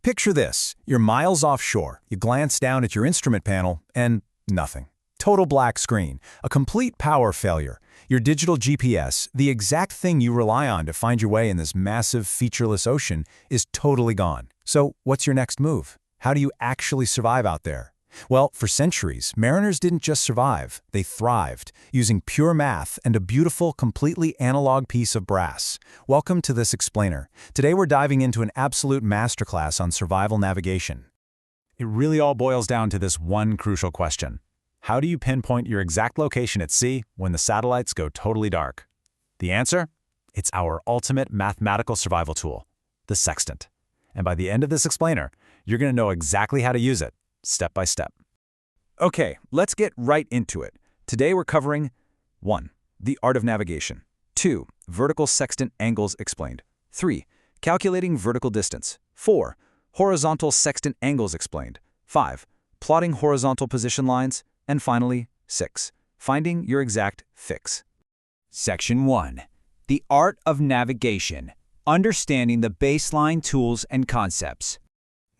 Picture this. You're miles offshore. You glance down at your instrument panel, and nothing. Total black screen. A complete power failure. Your digital GPS, the exact thing you rely on to find your way in this massive, featureless ocean, is totally gone. So, what's your next move? How do you actually survive out there? Well, for centuries, mariners didn't just survive, they thrived, using pure math and a beautiful, completely analog piece of brass. Welcome to this explainer. Today we're diving into an absolute masterclass on survival navigation. It really all boils down to this one crucial question. How do you pinpoint your exact location at sea when the satellites go totally dark? The answer? It's our ultimate mathematical survival tool, the Sextant. And by the end of this explainer, you're going to know exactly how to use it, step by step. Okay, let's get right into it. Today we're covering 1. The art of navigation. 2. Vertical sextant angles explained. 3. Calculating vertical distance. 4. Horizontal sextant angles explained. 5. Plotting horizontal position lines. And finally, 6. Finding your exact fix. Section 1. The art of navigation. Understanding the baseline tools and concepts.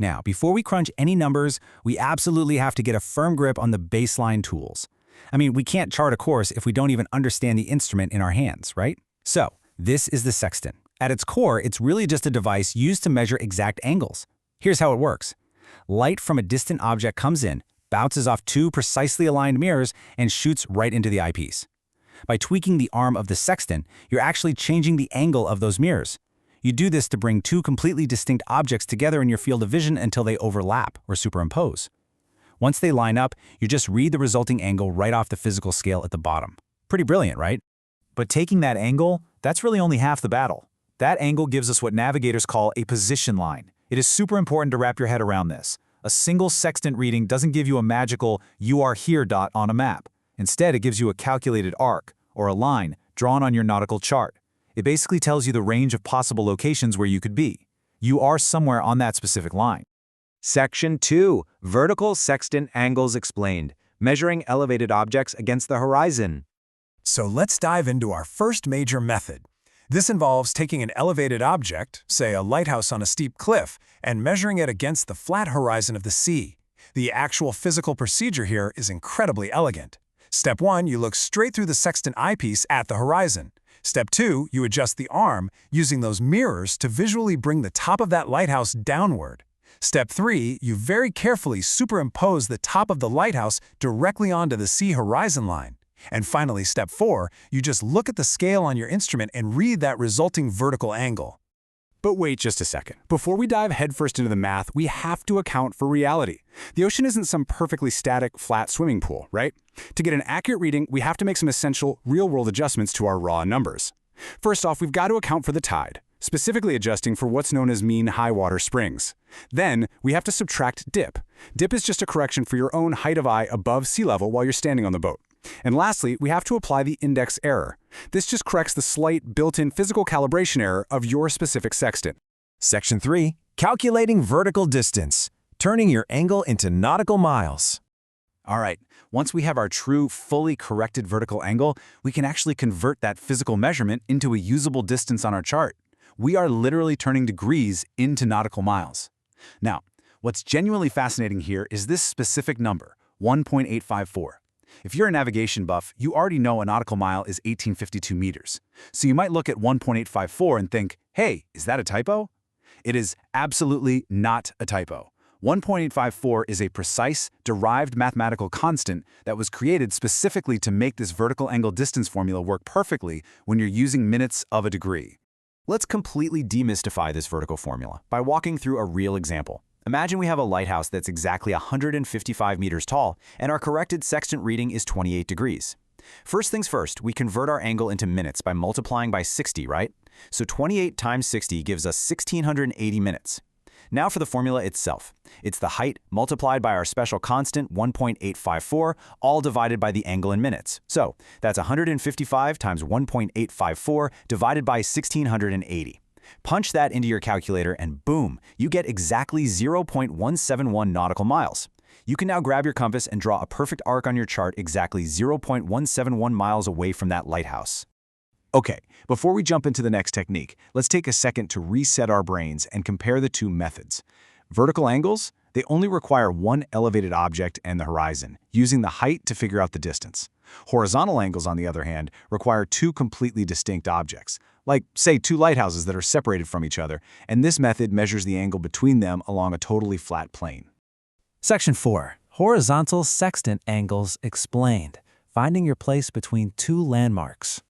Now, before we crunch any numbers, we absolutely have to get a firm grip on the baseline tools. I mean, we can't chart a course if we don't even understand the instrument in our hands, right? So, this is the sextant. At its core, it's really just a device used to measure exact angles. Here's how it works. Light from a distant object comes in, bounces off 2 precisely aligned mirrors, and shoots right into the eyepiece. By tweaking the arm of the sextant, you're actually changing the angle of those mirrors. You do this to bring 2 completely distinct objects together in your field of vision until they overlap or superimpose. Once they line up, you just read the resulting angle right off the physical scale at the bottom. Pretty brilliant, right? But taking that angle, that's really only half the battle. That angle gives us what navigators call a position line. It is super important to wrap your head around this. A single sextant reading doesn't give you a magical "you are here" dot on a map. Instead, it gives you a calculated arc, or a line, drawn on your nautical chart. It basically tells you the range of possible locations where you could be. You are somewhere on that specific line. Section 2. Vertical sextant angles explained. Measuring elevated objects against the horizon. So let's dive into our first major method. This involves taking an elevated object, say a lighthouse on a steep cliff, and measuring it against the flat horizon of the sea. The actual physical procedure here is incredibly elegant. Step 1, you look straight through the sextant eyepiece at the horizon. Step 2, you adjust the arm, using those mirrors to visually bring the top of that lighthouse downward. Step 3, you very carefully superimpose the top of the lighthouse directly onto the sea horizon line. And finally, step 4, you just look at the scale on your instrument and read that resulting vertical angle. But wait just a second. Before we dive headfirst into the math, we have to account for reality. The ocean isn't some perfectly static, flat swimming pool, right? To get an accurate reading, we have to make some essential, real-world adjustments to our raw numbers. First off, we've got to account for the tide, specifically adjusting for what's known as mean high water springs. Then, we have to subtract dip. Dip is just a correction for your own height of eye above sea level while you're standing on the boat. And lastly, we have to apply the index error. This just corrects the slight built-in physical calibration error of your specific sextant. Section 3. Calculating vertical distance. Turning your angle into nautical miles. All right, once we have our true, fully corrected vertical angle, we can actually convert that physical measurement into a usable distance on our chart. We are literally turning degrees into nautical miles. Now, what's genuinely fascinating here is this specific number, 1.854. If you're a navigation buff, you already know a nautical mile is 1852 meters. So you might look at 1.854 and think, hey, is that a typo? It is absolutely not a typo. 1.854 is a precise, derived mathematical constant that was created specifically to make this vertical angle distance formula work perfectly when you're using minutes of a degree. Let's completely demystify this vertical formula by walking through a real example. Imagine we have a lighthouse that's exactly 155 meters tall, and our corrected sextant reading is 28 degrees. First things first, we convert our angle into minutes by multiplying by 60, right? So 28 times 60 gives us 1,680 minutes. Now for the formula itself. It's the height multiplied by our special constant, 1.854, all divided by the angle in minutes. So that's 155 times 1.854 divided by 1,680. Punch that into your calculator and boom, you get exactly 0.171 nautical miles. You can now grab your compass and draw a perfect arc on your chart exactly 0.171 miles away from that lighthouse. Okay, before we jump into the next technique, let's take a second to reset our brains and compare the two methods. Vertical angles, they only require one elevated object and the horizon, using the height to figure out the distance. Horizontal angles, on the other hand, require two completely distinct objects, like, say, two lighthouses that are separated from each other, and this method measures the angle between them along a totally flat plane. Section 4. Horizontal sextant angles explained. Finding your place between two landmarks.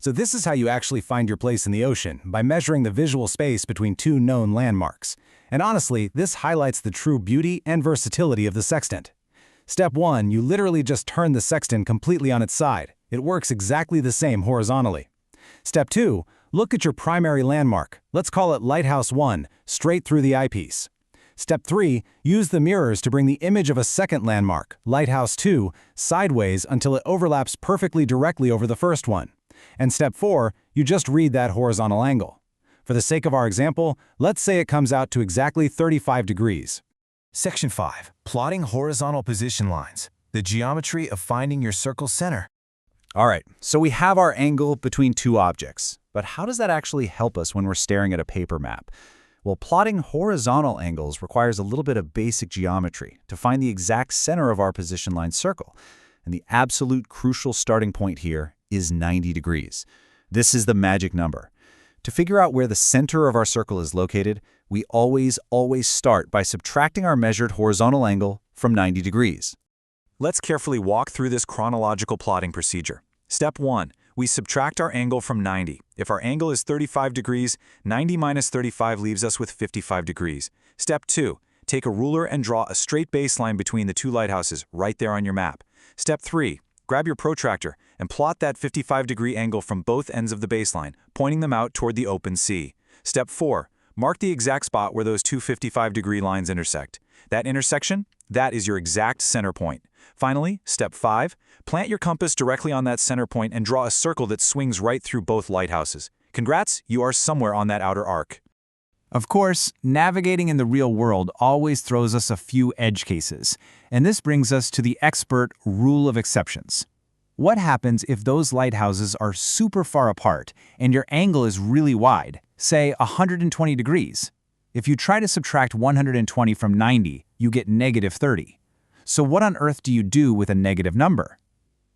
So this is how you actually find your place in the ocean, by measuring the visual space between two known landmarks. And honestly, this highlights the true beauty and versatility of the sextant. Step 1, you literally just turn the sextant completely on its side. It works exactly the same horizontally. Step 2, look at your primary landmark. Let's call it Lighthouse 1, straight through the eyepiece. Step 3, use the mirrors to bring the image of a second landmark, Lighthouse 2, sideways until it overlaps perfectly directly over the first one. And step 4, you just read that horizontal angle. For the sake of our example, let's say it comes out to exactly 35 degrees. Section 5. Plotting horizontal position lines. The geometry of finding your circle center. All right, so we have our angle between two objects, but how does that actually help us when we're staring at a paper map? Well, plotting horizontal angles requires a little bit of basic geometry to find the exact center of our position line circle. And the absolute crucial starting point here is 90 degrees. This is the magic number. To figure out where the center of our circle is located, we always start by subtracting our measured horizontal angle from 90 degrees. Let's carefully walk through this chronological plotting procedure. Step 1. We subtract our angle from 90. If our angle is 35 degrees, 90 minus 35 leaves us with 55 degrees. Step 2. Take a ruler and draw a straight baseline between the two lighthouses right there on your map. Step 3. Grab your protractor and plot that 55-degree angle from both ends of the baseline, pointing them out toward the open sea. Step 4. Mark the exact spot where those two 55-degree lines intersect. That intersection, that is your exact center point. Finally, step 5. Plant your compass directly on that center point and draw a circle that swings right through both lighthouses. Congrats, you are somewhere on that outer arc. Of course, navigating in the real world always throws us a few edge cases, and this brings us to the expert rule of exceptions. What happens if those lighthouses are super far apart and your angle is really wide, say 120 degrees? If you try to subtract 120 from 90, you get negative 30. So what on earth do you do with a negative number?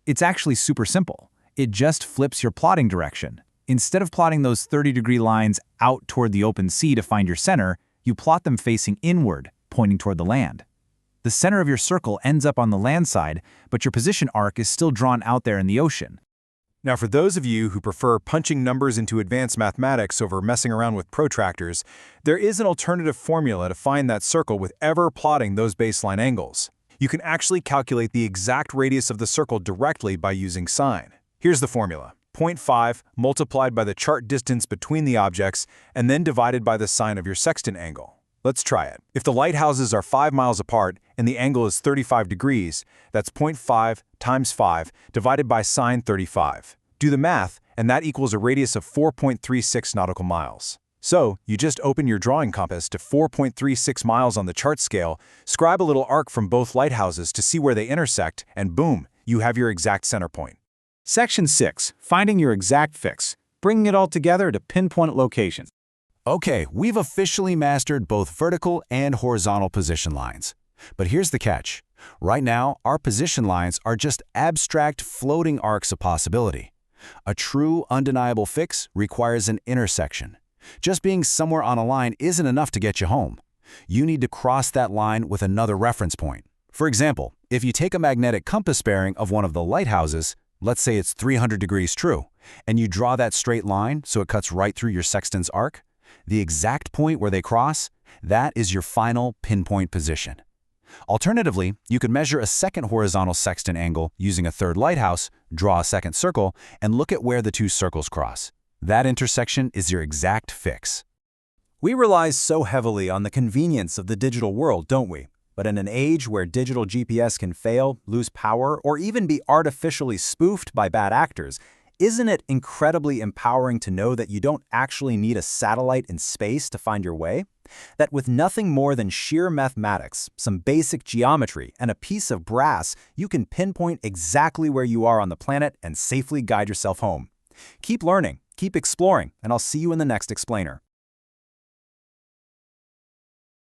It's actually super simple. It just flips your plotting direction. Instead of plotting those 30-degree lines out toward the open sea to find your center, you plot them facing inward, pointing toward the land. The center of your circle ends up on the land side, but your position arc is still drawn out there in the ocean. Now, for those of you who prefer punching numbers into advanced mathematics over messing around with protractors, there is an alternative formula to find that circle with ever plotting those baseline angles. You can actually calculate the exact radius of the circle directly by using sine. Here's the formula. 0.5 multiplied by the chart distance between the objects and then divided by the sine of your sextant angle. Let's try it. If the lighthouses are 5 miles apart and the angle is 35 degrees, that's 0.5 times 5 divided by sine 35. Do the math, and that equals a radius of 4.36 nautical miles. So, you just open your drawing compass to 4.36 miles on the chart scale, scribe a little arc from both lighthouses to see where they intersect, and boom, you have your exact center point. Section 6. Finding your exact fix. Bringing it all together to pinpoint location. Okay, we've officially mastered both vertical and horizontal position lines. But here's the catch. Right now, our position lines are just abstract floating arcs of possibility. A true, undeniable fix requires an intersection. Just being somewhere on a line isn't enough to get you home. You need to cross that line with another reference point. For example, if you take a magnetic compass bearing of one of the lighthouses, let's say it's 300 degrees true, and you draw that straight line so it cuts right through your sextant's arc, the exact point where they cross, that is your final pinpoint position. Alternatively, you could measure a second horizontal sextant angle using a third lighthouse, draw a second circle, and look at where the two circles cross. That intersection is your exact fix. We rely so heavily on the convenience of the digital world, don't we? But in an age where digital GPS can fail, lose power, or even be artificially spoofed by bad actors, isn't it incredibly empowering to know that you don't actually need a satellite in space to find your way? That with nothing more than sheer mathematics, some basic geometry, and a piece of brass, you can pinpoint exactly where you are on the planet and safely guide yourself home. Keep learning, keep exploring, and I'll see you in the next explainer.